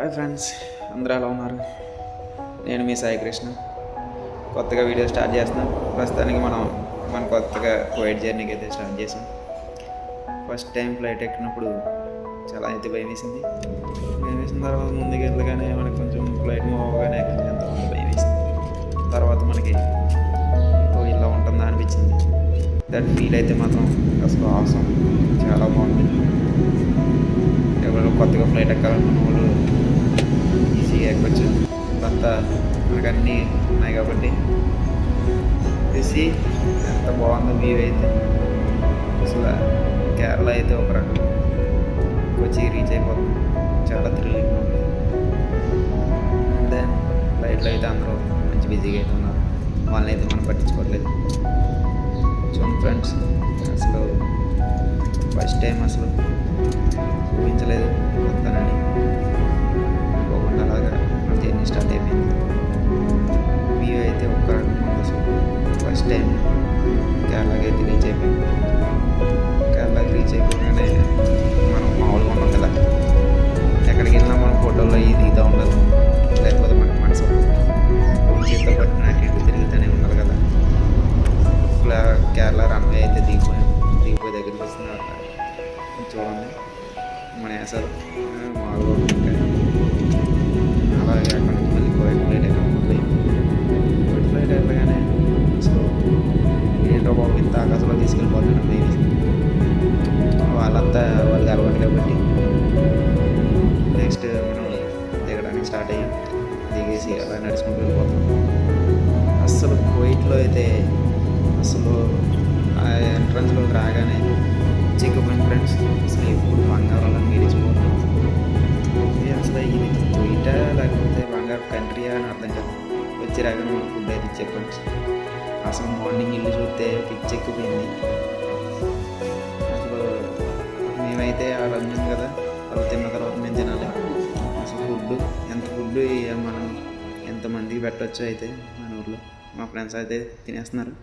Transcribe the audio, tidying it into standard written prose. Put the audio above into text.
Hi friends, అందరూ ఎలా ఉన్నారు? నేను మీ సాయి కృష్ణ. కొత్తగా వీడియో స్టార్ట్ చేస్తున్నాను. ప్రస్తుతానికి మన కొత్తగా కువైట్ జర్నీకి అయితే స్టార్ట్ చేసాం. ఫస్ట్ టైం ఫ్లైట్ ఎక్కినప్పుడు చాలా అయితే భయం వేసింది. భయం వేసిన తర్వాత ముందుకు వెళ్ళగానే మనకి కొంచెం ఫ్లైట్ మూవ్ అవ్వగానే కొంచెం ఎంత భయం వేసింది. తర్వాత మనకి ఇలా ఉంటుందా అనిపించింది. దట్ ఫీల్ అయితే మాత్రం అసలు అవసరం చాలా బాగుంది. ఎవరు కొత్తగా ఫ్లైట్ ఎక్కాలనుకున్న వాళ్ళు ఈజీగా ఎక్కొచ్చు. అంతా మనకు అన్నీ ఉన్నాయి కాబట్టి చూసి ఎంత బాగుందో వ్యూ అయితే. అసలు కేరళ అయితే ఒక రకం కొచ్చి రీచ్ అయిపోతుంది. చాలా థ్రిల్లింగ్ ఉంది. దెన్ ఫ్లైట్లో అయితే అందరూ మంచి బిజీగా అయితే ఉన్నారు. వాళ్ళని అయితే మనం పట్టించుకోవట్లేదు. చూడండి ఫ్రెండ్స్, అసలు ఫస్ట్ టైం అసలు ఊహించలేదు వస్తానని. పోకుండా అలాగా మన జర్నీ స్టార్ట్ అయిపోయింది. వ్యూ అయితే ఒక్క రకం అసలు ఫస్ట్ టైం కేరళకి అయితే రీచ్ అయిపోయింది. కేరళకి రీచ్ అయిపోగానే మనం మామూలుగా ఉన్నాం కదా, ఎక్కడికి వెళ్ళినా మనం ఫోటోలో ఇది దిగుతూ ఉండదు. లేకపోతే మనకి మనసు చేతితో పట్టినట్టు ఇటు తిరుగుతూనే ఉండాలి కదా. కేరళ రన్వే అయితే దిగిపోయి దగ్గరికి వస్తుంది. చూడండి మన అసలు మామూలుగా ఉంటాయి. అలాగే అక్కడ నుంచి మళ్ళీ కువైట్ ఫ్లైట్ అయితే ఉంటుంది. కువైట్ ఫ్లైట్ అయిపోయానే అసలు ఏంటో బాబు ఇంత ఆకాశంలో తీసుకెళ్ళిపోతున్నాను బేబీ. వాళ్ళంతా వాళ్ళకి అలవాటు కాబట్టి నెక్స్ట్ మనం దిగడానికి స్టార్ట్ అయ్యాం. దిగేసి అలా నడుచుకుంటూ వెళ్ళిపోతాం. అస్సలు కువైట్లో అయితే అసలు ఆ ఎంట్రన్స్లో రాగానే చిక్కిపోయిన ఫ్రెండ్స్. అసలు ఎప్పుడు బంగారం గెలిచిపోతాం. అసలు ఇది కువైటా లేకపోతే బంగారు కంట్రీయా అని అర్థం కాదు. వచ్చి రాగానే మనం ఫుడ్ అయితే ఇచ్చే ఫ్రెండ్స్. అసలు మార్నింగ్ ఇల్లు చూస్తే పిచ్చి ఎక్కిపోయింది. అసలు మేమైతే ఆ రంజన్ కదా, వాళ్ళు తిన్న తర్వాత మేము తినాలి. అసలు ఎంత ఫుడ్ మనం ఎంతమందికి పెట్టచ్చో అయితే మన ఊర్లో మా ఫ్రెండ్స్ అయితే తినేస్తున్నారు.